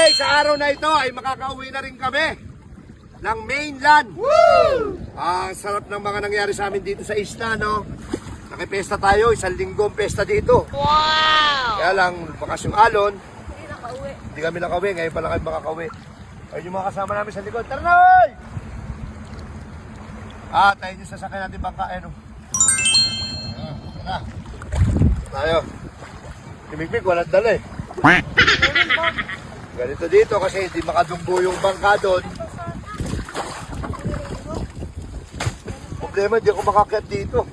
Okay, sa araw na ito ay makakauwi na rin kami ng mainland. Woo! Ang sarap ng mga nangyari sa amin dito sa isla, no? Nakipesta tayo, 1 linggong pesta dito. Wow! Kaya lang, bakas yung alon. Hindi kami nakauwi, ngayon pa lang kami makakauwi. Ayun yung mga kasama namin sa likod. Tara na, oy! Tayo yung sasakay natin bangka, ano? Tara. Tayo. Timigmig, walang dala eh. Ganito dito kasi hindi makadunggo yung bangka doon. Problema, hindi ako makakyat dito.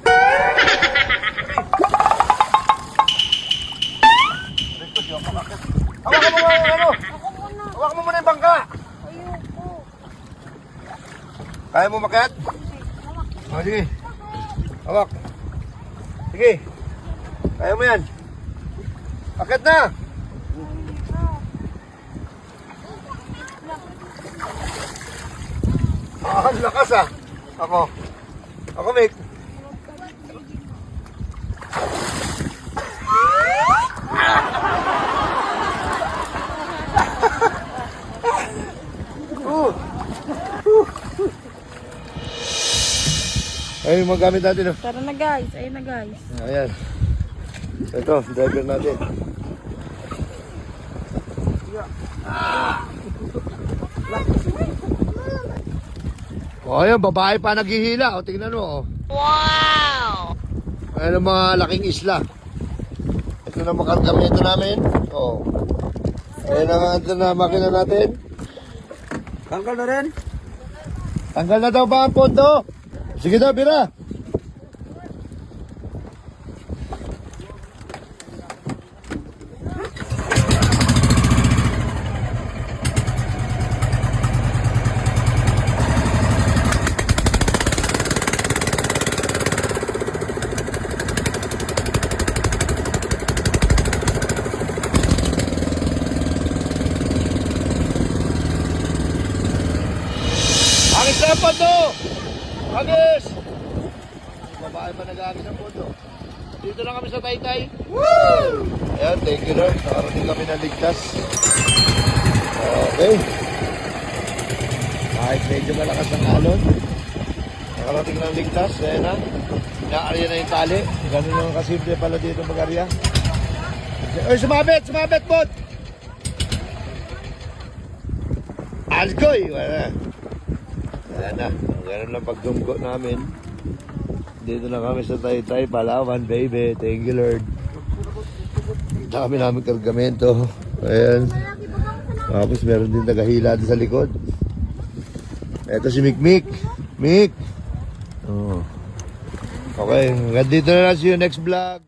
Hawakan mo muna yung ano? Hawakan mo muna yung bangka. Kaya mo makyat? O, sige. Hawak. Sige. Kaya mo yan. Akyat na. Ang lakas ah. Ako, Mick. Ayun yung mga gamit natin. Oh. Tara na guys, ayun na guys. Ayan. Ito, driver natin. O, ayun, babae pa naghihila. O, tingnan mo. O. Wow! Ayan ang mga laking isla. Ito na mga kargamento namin. O. Ayan ang ito na makina natin. Tanggal na rin. Tanggal na daw ba ang pondo? Sige daw, Bira. Agis na ang pondo! Agis! Babae pa nag-agis ng pondo. Dito lang kami sa Taytay. Woo! Ayan, thank you Lord. Nakarating kami na ligtas. Okay. Kahit medyo malakas ang alon. Nakarating ng ligtas. Ayan na. Inaarya na yung tali. Ganun yung kasimple pala dito mag-arya. Oy, sumabit! Sumabit, bot! Algoy! Wala. Ayan na, ganun lang pagdunggo namin. Dito na kami sa Taytay, Palawan, baby. Thank you, Lord. Dami namin kargamento. Ayan. Tapos meron din tagahila din sa likod. Ito si Mick. Mick! Oh. Okay, hanggang dito na lang. See you next vlog.